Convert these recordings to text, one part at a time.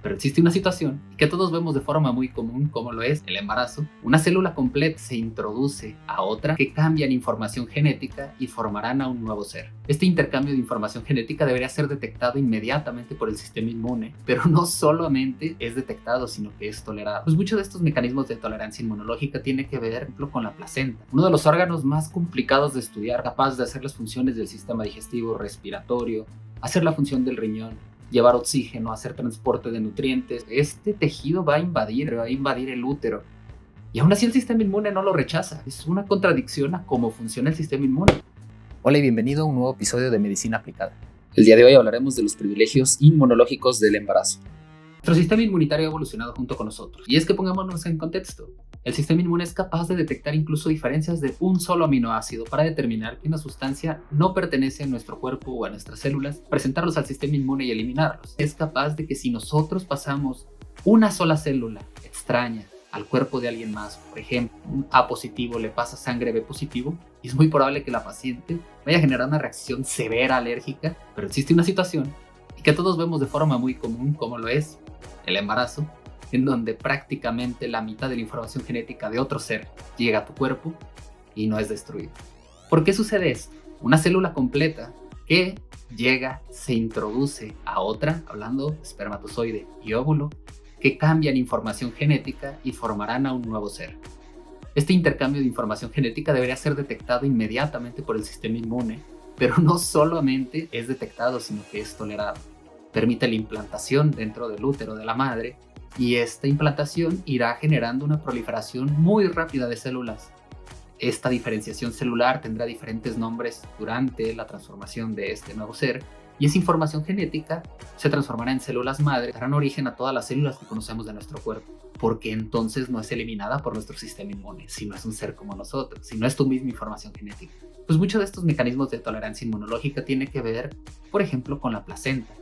Pero existe una situación que todos vemos de forma muy común, como lo es el embarazo. Una célula completa se introduce a otra que cambian información genética y formarán a un nuevo ser. Este intercambio de información genética debería ser detectado inmediatamente por el sistema inmune, pero no solamente es detectado, sino que es tolerado. Pues muchos de estos mecanismos de tolerancia inmunológica tienen que ver, por ejemplo, con la placenta, uno de los órganos más complicados de estudiar, capaz de hacer las funciones del sistema digestivo, respiratorio, hacer la función del riñón, llevar oxígeno, hacer transporte de nutrientes. Este tejido va a invadir el útero. Y aún así el sistema inmune no lo rechaza. Es una contradicción a cómo funciona el sistema inmune. Hola y bienvenido a un nuevo episodio de Medicina Aplicada. El día de hoy hablaremos de los privilegios inmunológicos del embarazo. Nuestro sistema inmunitario ha evolucionado junto con nosotros. Y es que pongámonos en contexto. El sistema inmune es capaz de detectar incluso diferencias de un solo aminoácido para determinar que una sustancia no pertenece a nuestro cuerpo o a nuestras células, presentarlos al sistema inmune y eliminarlos. Es capaz de que si nosotros pasamos una sola célula extraña al cuerpo de alguien más, por ejemplo, un A positivo le pasa sangre B positivo, y es muy probable que la paciente vaya a generar una reacción severa alérgica, pero existe una situación que todos vemos de forma muy común, como lo es el embarazo, en donde prácticamente la mitad de la información genética de otro ser llega a tu cuerpo y no es destruida. ¿Por qué sucede esto? Una célula completa que llega, se introduce a otra, hablando de espermatozoide y óvulo, que cambian información genética y formarán a un nuevo ser. Este intercambio de información genética debería ser detectado inmediatamente por el sistema inmune, pero no solamente es detectado, sino que es tolerado. Permite la implantación dentro del útero de la madre y esta implantación irá generando una proliferación muy rápida de células. Esta diferenciación celular tendrá diferentes nombres durante la transformación de este nuevo ser y esa información genética se transformará en células madre, darán origen a todas las células que conocemos de nuestro cuerpo, porque entonces no es eliminada por nuestro sistema inmune, si no es un ser como nosotros, si no es tu misma información genética. Pues muchos de estos mecanismos de tolerancia inmunológica tienen que ver, por ejemplo, con la placenta,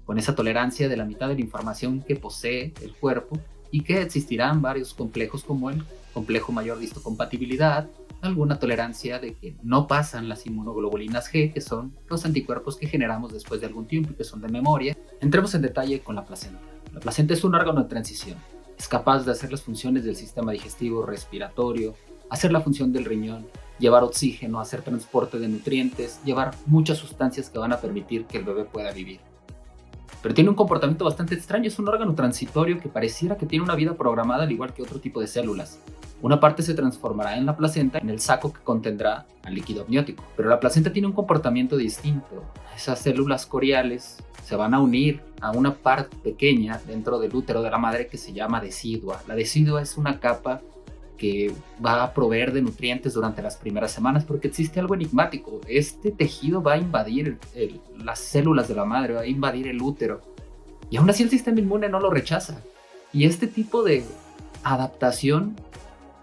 con esa tolerancia de la mitad de la información que posee el cuerpo y que existirán varios complejos como el complejo mayor de histocompatibilidad, alguna tolerancia de que no pasan las inmunoglobulinas G, que son los anticuerpos que generamos después de algún tiempo y que son de memoria. Entremos en detalle con la placenta. La placenta es un órgano de transición. Es capaz de hacer las funciones del sistema digestivo, respiratorio, hacer la función del riñón, llevar oxígeno, hacer transporte de nutrientes, llevar muchas sustancias que van a permitir que el bebé pueda vivir. Pero tiene un comportamiento bastante extraño, es un órgano transitorio que pareciera que tiene una vida programada al igual que otro tipo de células. Una parte se transformará en la placenta, en el saco que contendrá al líquido amniótico, pero la placenta tiene un comportamiento distinto. Esas células coriales se van a unir a una parte pequeña dentro del útero de la madre que se llama decidua. La decidua es una capa que va a proveer de nutrientes durante las primeras semanas, porque existe algo enigmático. Este tejido va a invadir las células de la madre, va a invadir el útero, y aún así el sistema inmune no lo rechaza. Y este tipo de adaptación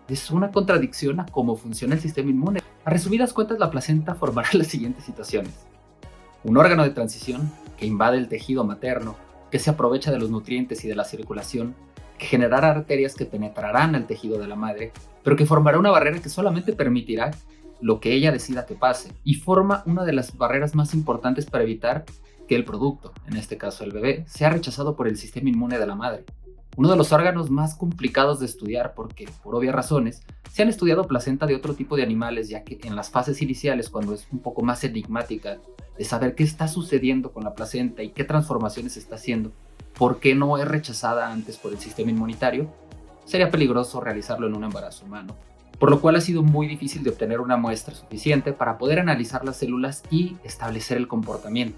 es una contradicción a cómo funciona el sistema inmune. A resumidas cuentas, la placenta formará las siguientes situaciones: un órgano de transición que invade el tejido materno, que se aprovecha de los nutrientes y de la circulación, que generará arterias que penetrarán al tejido de la madre, pero que formará una barrera que solamente permitirá lo que ella decida que pase, y forma una de las barreras más importantes para evitar que el producto, en este caso el bebé, sea rechazado por el sistema inmune de la madre. Uno de los órganos más complicados de estudiar porque, por obvias razones, se han estudiado placenta de otro tipo de animales, ya que en las fases iniciales, cuando es un poco más enigmática de saber qué está sucediendo con la placenta y qué transformaciones está haciendo, por qué no es rechazada antes por el sistema inmunitario, sería peligroso realizarlo en un embarazo humano, por lo cual ha sido muy difícil de obtener una muestra suficiente para poder analizar las células y establecer el comportamiento.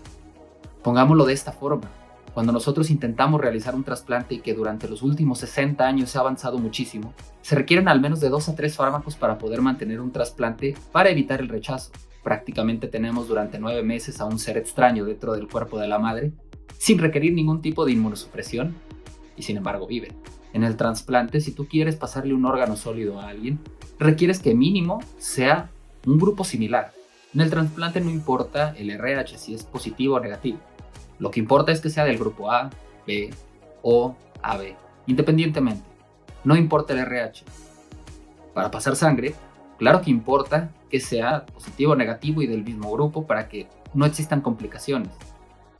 Pongámoslo de esta forma: cuando nosotros intentamos realizar un trasplante y que durante los últimos 60 años se ha avanzado muchísimo, se requieren al menos de 2 a 3 fármacos para poder mantener un trasplante para evitar el rechazo. Prácticamente tenemos durante 9 meses a un ser extraño dentro del cuerpo de la madre, sin requerir ningún tipo de inmunosupresión, y sin embargo vive. En el trasplante, si tú quieres pasarle un órgano sólido a alguien, requieres que mínimo sea un grupo similar. En el trasplante no importa el RH, si es positivo o negativo. Lo que importa es que sea del grupo A, B o AB, independientemente. No importa el RH. Para pasar sangre, claro que importa que sea positivo o negativo y del mismo grupo para que no existan complicaciones.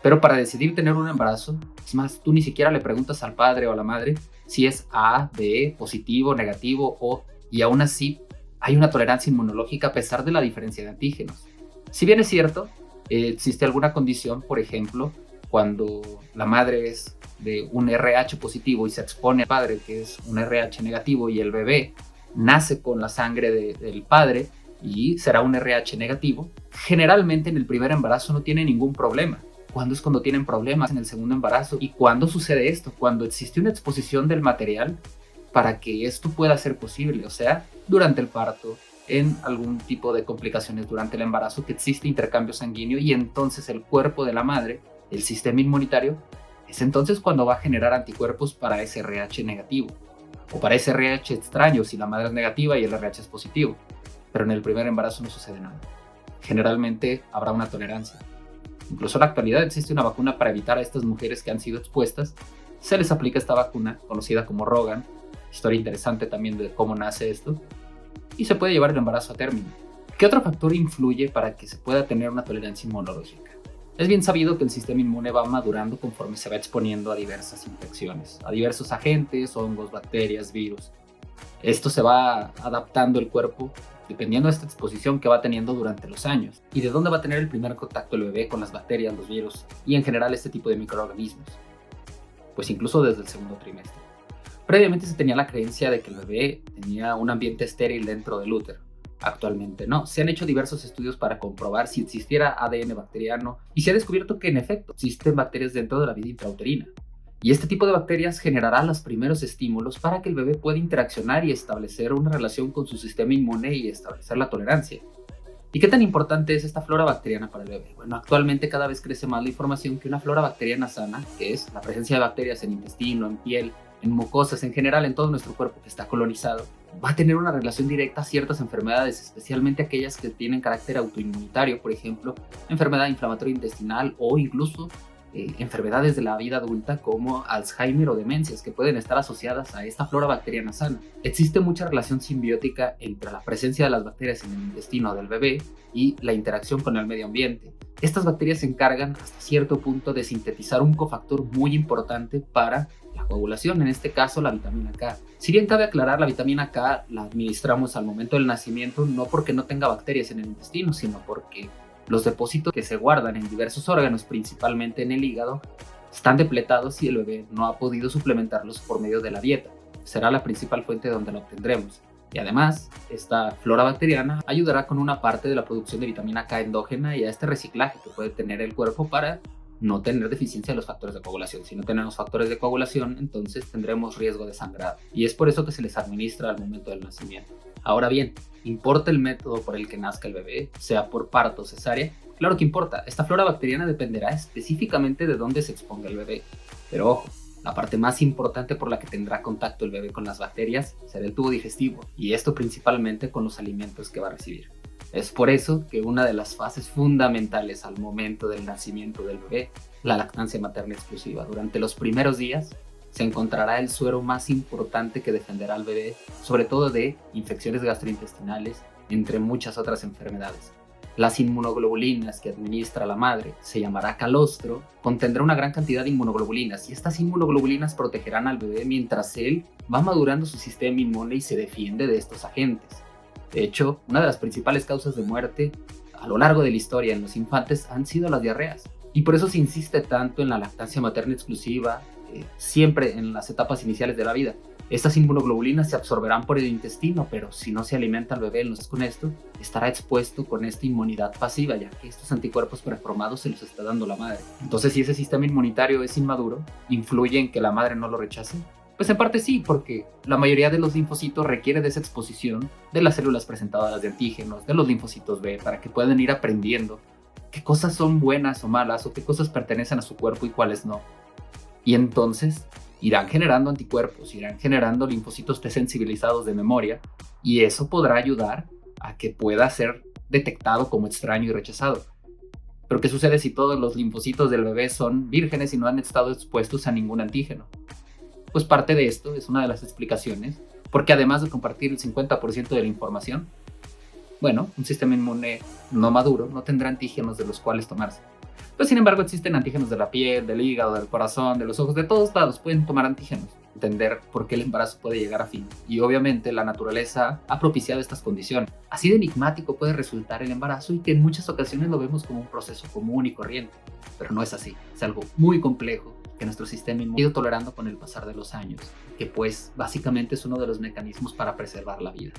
Pero para decidir tener un embarazo, es más, tú ni siquiera le preguntas al padre o a la madre si es A, B, positivo, negativo o, y aún así hay una tolerancia inmunológica a pesar de la diferencia de antígenos. Si bien es cierto, existe alguna condición, por ejemplo, cuando la madre es de un RH positivo y se expone al padre que es un RH negativo y el bebé nace con la sangre del padre y será un RH negativo, generalmente en el primer embarazo no tiene ningún problema. ¿Cuándo es cuando tienen problemas en el segundo embarazo? ¿Y cuándo sucede esto? Cuando existe una exposición del material para que esto pueda ser posible, o sea, durante el parto, en algún tipo de complicaciones durante el embarazo, que existe intercambio sanguíneo y entonces el cuerpo de la madre, el sistema inmunitario, es entonces cuando va a generar anticuerpos para ese RH negativo o para ese RH extraño si la madre es negativa y el RH es positivo. Pero en el primer embarazo no sucede nada. Generalmente habrá una tolerancia. Incluso en la actualidad existe una vacuna para evitar a estas mujeres que han sido expuestas. Se les aplica esta vacuna, conocida como Rogan. Historia interesante también de cómo nace esto. Y se puede llevar el embarazo a término. ¿Qué otro factor influye para que se pueda tener una tolerancia inmunológica? Es bien sabido que el sistema inmune va madurando conforme se va exponiendo a diversas infecciones, a diversos agentes, hongos, bacterias, virus. Esto se va adaptando el cuerpo dependiendo de esta exposición que va teniendo durante los años y de dónde va a tener el primer contacto el bebé con las bacterias, los virus y en general este tipo de microorganismos, pues incluso desde el segundo trimestre. Previamente se tenía la creencia de que el bebé tenía un ambiente estéril dentro del útero. Actualmente no. Se han hecho diversos estudios para comprobar si existiera ADN bacteriano y se ha descubierto que en efecto existen bacterias dentro de la vida intrauterina. Y este tipo de bacterias generará los primeros estímulos para que el bebé pueda interaccionar y establecer una relación con su sistema inmune y establecer la tolerancia. ¿Y qué tan importante es esta flora bacteriana para el bebé? Bueno, actualmente cada vez crece más la información que una flora bacteriana sana, que es la presencia de bacterias en intestino, en piel, en mucosas, en general en todo nuestro cuerpo que está colonizado, va a tener una relación directa a ciertas enfermedades, especialmente aquellas que tienen carácter autoinmunitario, por ejemplo, enfermedad inflamatoria intestinal o incluso enfermedades de la vida adulta como Alzheimer o demencias que pueden estar asociadas a esta flora bacteriana sana. Existe mucha relación simbiótica entre la presencia de las bacterias en el intestino del bebé y la interacción con el medio ambiente. Estas bacterias se encargan hasta cierto punto de sintetizar un cofactor muy importante para la coagulación, en este caso la vitamina K. Si bien cabe aclarar, la vitamina K la administramos al momento del nacimiento no porque no tenga bacterias en el intestino, sino porque los depósitos que se guardan en diversos órganos, principalmente en el hígado, están depletados y el bebé no ha podido suplementarlos por medio de la dieta. Será la principal fuente donde la obtendremos. Y además, esta flora bacteriana ayudará con una parte de la producción de vitamina K endógena y a este reciclaje que puede tener el cuerpo para no tener deficiencia de los factores de coagulación. Si no tenemos factores de coagulación, entonces tendremos riesgo de sangrado. Y es por eso que se les administra al momento del nacimiento. Ahora bien, ¿importa el método por el que nazca el bebé, sea por parto o cesárea? Claro que importa. Esta flora bacteriana dependerá específicamente de dónde se exponga el bebé. Pero ojo, la parte más importante por la que tendrá contacto el bebé con las bacterias será el tubo digestivo, y esto principalmente con los alimentos que va a recibir. Es por eso que una de las fases fundamentales al momento del nacimiento del bebé, la lactancia materna exclusiva. Durante los primeros días se encontrará el suero más importante que defenderá al bebé, sobre todo de infecciones gastrointestinales, entre muchas otras enfermedades. Las inmunoglobulinas que administra la madre, se llamará calostro, contendrá una gran cantidad de inmunoglobulinas y estas inmunoglobulinas protegerán al bebé mientras él va madurando su sistema inmune y se defiende de estos agentes. De hecho, una de las principales causas de muerte a lo largo de la historia en los infantes han sido las diarreas. Y por eso se insiste tanto en la lactancia materna exclusiva, siempre en las etapas iniciales de la vida. Estas inmunoglobulinas se absorberán por el intestino, pero si no se alimenta al bebé con esto, estará expuesto con esta inmunidad pasiva, ya que estos anticuerpos preformados se los está dando la madre. Entonces, si ese sistema inmunitario es inmaduro, ¿influye en que la madre no lo rechace? Pues en parte sí, porque la mayoría de los linfocitos requiere de esa exposición de las células presentadoras de antígenos, de los linfocitos B, para que puedan ir aprendiendo qué cosas son buenas o malas, o qué cosas pertenecen a su cuerpo y cuáles no. Y entonces irán generando anticuerpos, irán generando linfocitos T sensibilizados de memoria, y eso podrá ayudar a que pueda ser detectado como extraño y rechazado. Pero ¿qué sucede si todos los linfocitos del bebé son vírgenes y no han estado expuestos a ningún antígeno? Pues parte de esto es una de las explicaciones, porque además de compartir el 50% de la información, Bueno, un sistema inmune no maduro no tendrá antígenos de los cuales tomarse. Pues sin embargo existen antígenos de la piel, del hígado, del corazón, de los ojos, de todos lados pueden tomar antígenos. Entender por qué el embarazo puede llegar a fin. Y obviamente la naturaleza ha propiciado estas condiciones. Así de enigmático puede resultar el embarazo y que en muchas ocasiones lo vemos como un proceso común y corriente. Pero no es así, es algo muy complejo que nuestro sistema inmune ha ido tolerando con el pasar de los años, que pues básicamente es uno de los mecanismos para preservar la vida.